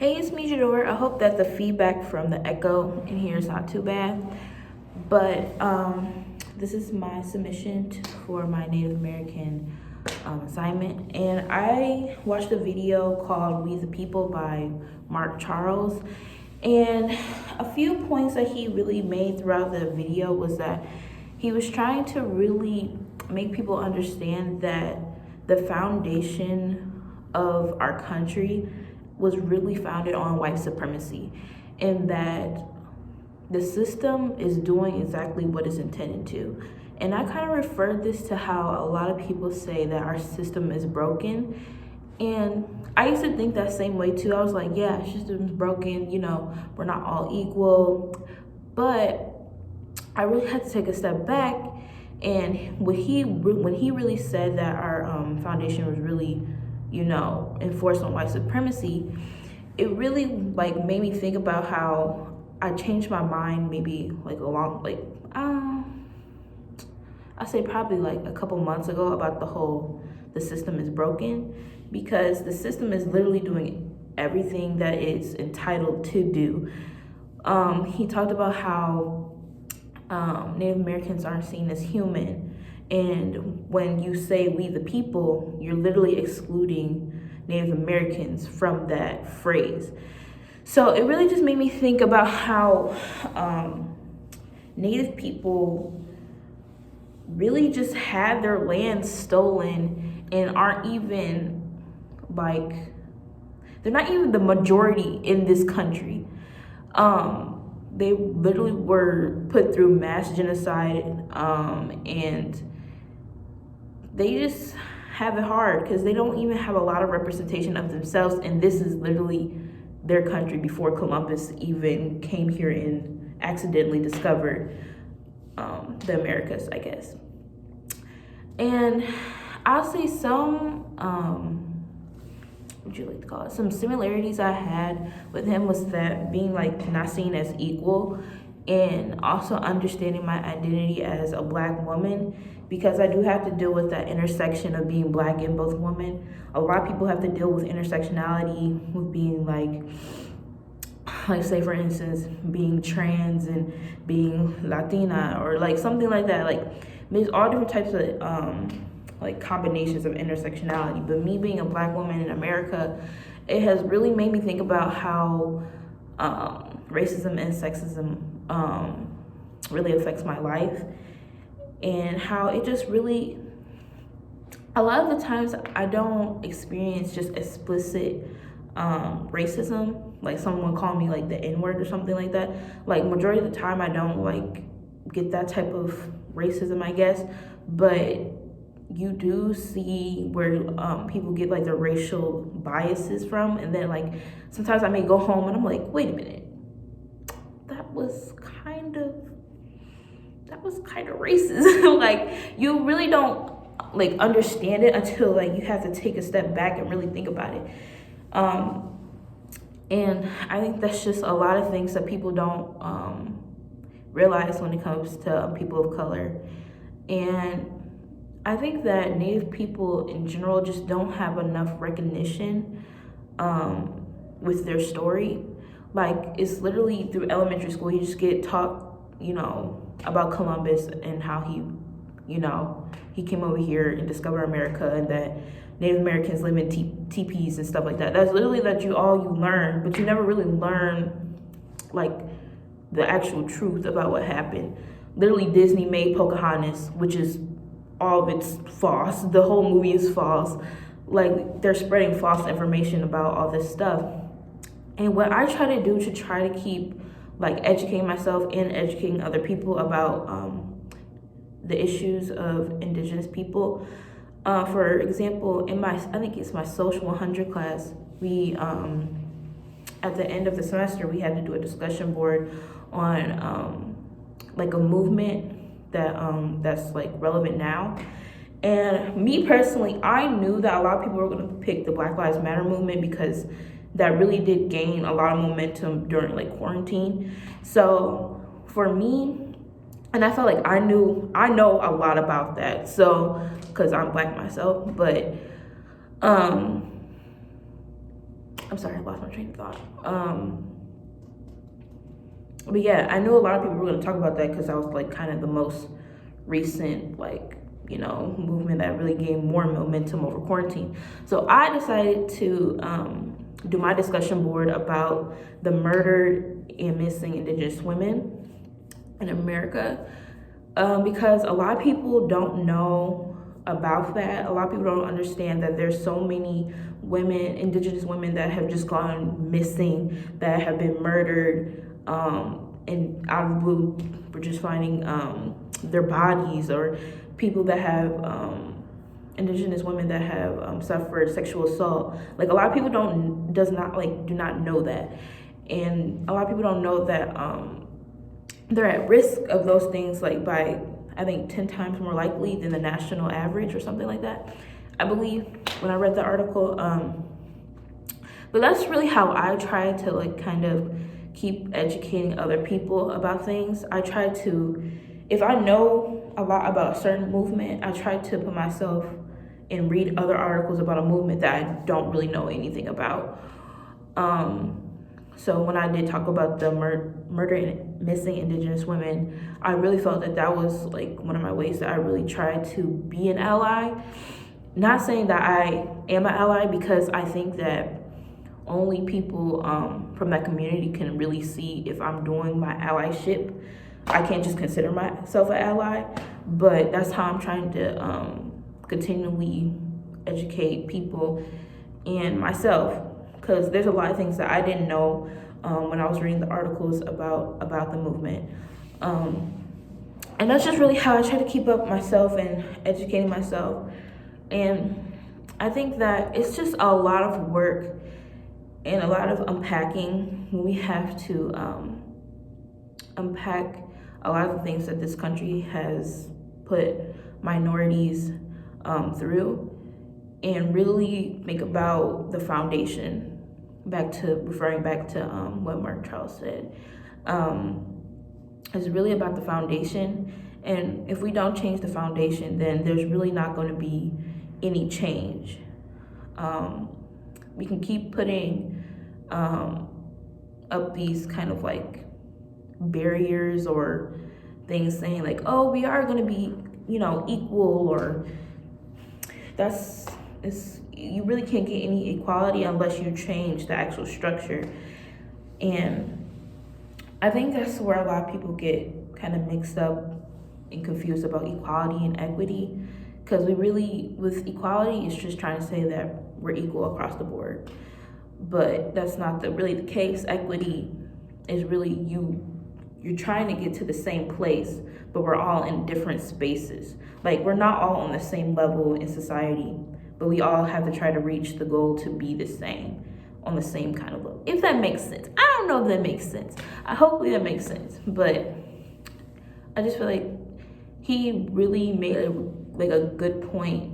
Hey, it's me, Jador. I hope that the feedback from the echo in here is not too bad. But this is my submission for my Native American assignment. And I watched a video called We the People by Mark Charles. And a few points that he really made throughout the video was that he was trying to really make people understand that the foundation of our country was really founded on white supremacy, and that the system is doing exactly what it's intended to. And I kind of referred this to how a lot of people say that our system is broken. And I used to think that same way too. I was like, yeah, our system's broken, we're not all equal. But I really had to take a step back. And when he really said that our foundation was really, enforced on white supremacy, it really made me think about how I changed my mind maybe I say probably a couple months ago about the system is broken, because the system is literally doing everything that it's entitled to do. He talked about how Native Americans aren't seen as human. And when you say we the people, you're literally excluding Native Americans from that phrase. So it really just made me think about how Native people really just had their land stolen and aren't even they're not even the majority in this country. They literally were put through mass genocide, and they just have it hard because they don't even have a lot of representation of themselves, and this is literally their country before Columbus even came here and accidentally discovered the Americas, I guess. And I'll say some similarities I had with him was that being not seen as equal, and also understanding my identity as a Black woman, because I do have to deal with that intersection of being Black and both women. A lot of people have to deal with intersectionality with being say for instance, being trans and being Latina or something like that. There's all different types of combinations of intersectionality. But me being a Black woman in America, it has really made me think about how racism and sexism really affects my life, and how it just really, a lot of the times I don't experience just explicit racism, like someone calling me the N-word or something like that. Majority of the time I don't get that type of racism, I guess. But you do see where people get their racial biases from, and then sometimes I may go home and I'm like, wait a minute, that was kind of racist. You really don't understand it until you have to take a step back and really think about it. And I think that's just a lot of things that people don't realize when it comes to people of color. And I think that Native people in general just don't have enough recognition with their story. It's literally through elementary school, you just get taught, about Columbus and how he came over here and discovered America, and that Native Americans live in teepees and stuff like that. That's literally all you learn, but you never really learn the actual truth about what happened. Literally, Disney made Pocahontas, which is all of it's false. The whole movie is false. They're spreading false information about all this stuff. And what I try to do to try to keep educating myself and educating other people about the issues of Indigenous people. For example, I think it's my Social 100 class, we at the end of the semester we had to do a discussion board on a movement that's relevant now. And me personally, I knew that a lot of people were going to pick the Black Lives Matter movement, because that really did gain a lot of momentum during quarantine. So for me, and I felt I know a lot about that, so because I'm Black myself. But I'm sorry, I lost my train of thought. But yeah, I knew a lot of people were going to talk about that because I was like kind of the most recent, like, you know, movement that really gained more momentum over quarantine. So I decided to do my discussion board about the murdered and missing Indigenous women in America, because a lot of people don't know about that. A lot of people don't understand that there's so many women, Indigenous women, that have just gone missing, that have been murdered, and out of the blue we're just finding their bodies, or people that have Indigenous women that have suffered sexual assault. Like, a lot of people do not know that, and a lot of people don't know that they're at risk of those things, like by, I think, 10 times more likely than the national average or something like that, I believe, when I read the article. But that's really how I try to like kind of keep educating other people about things. I try to, if I know a lot about a certain movement, I try to put myself and read other articles about a movement that I don't really know anything about. So when I did talk about the murder and missing Indigenous women, I really felt that that was like one of my ways that I really tried to be an ally. Not saying that I am an ally, because I think that only people from that community can really see if I'm doing my allyship. I can't just consider myself an ally, but that's how I'm trying to continually educate people and myself, because there's a lot of things that I didn't know when I was reading the articles about the movement. And that's just really how I try to keep up myself and educating myself. And I think that it's just a lot of work and a lot of unpacking when we have to unpack a lot of the things that this country has put minorities through, and really think about the foundation. Referring back to what Mark Charles said, it's really about the foundation. And if we don't change the foundation, then there's really not going to be any change. We can keep putting up these kind of like barriers or things saying like, oh, we are going to be, you know, equal, or you really can't get any equality unless you change the actual structure. And I think that's where a lot of people get kind of mixed up and confused about equality and equity, because with equality, it's just trying to say that we're equal across the board, but that's not really the case. Equity is really you're trying to get to the same place, but we're all in different spaces. Like, we're not all on the same level in society, but we all have to try to reach the goal to be the same, on the same kind of level. If that makes sense. I don't know if that makes sense. Hopefully that makes sense. But I just feel like he really made a good point,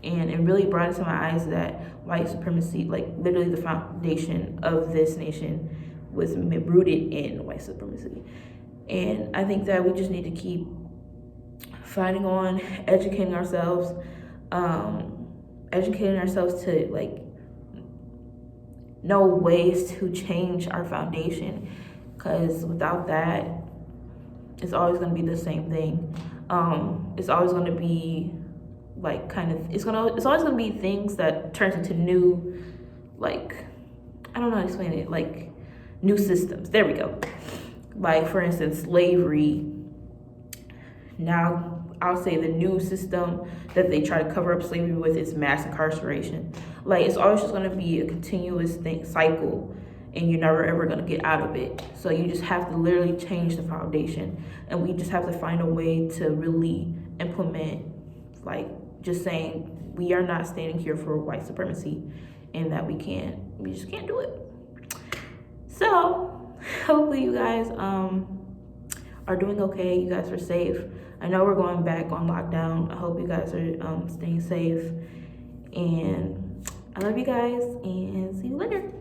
and it really brought it to my eyes that white supremacy, like literally the foundation of this nation, was rooted in white supremacy. And I think that we just need to keep fighting on, educating ourselves to like know ways to change our foundation, because without that, it's always going to be the same thing. It's always going to be like it's always going to be things that turns into new, like, I don't know how to explain it, like new systems. There we go. Like, for instance, slavery. Now, I'll say the new system that they try to cover up slavery with is mass incarceration. Like, it's always just going to be a continuous cycle, and you're never ever going to get out of it. So you just have to literally change the foundation, and we just have to find a way to really implement, like, just saying we are not standing here for white supremacy, and that we just can't do it. So hopefully you guys are doing okay. You guys are safe. I know we're going back on lockdown. I hope you guys are staying safe, and I love you guys, and see you later.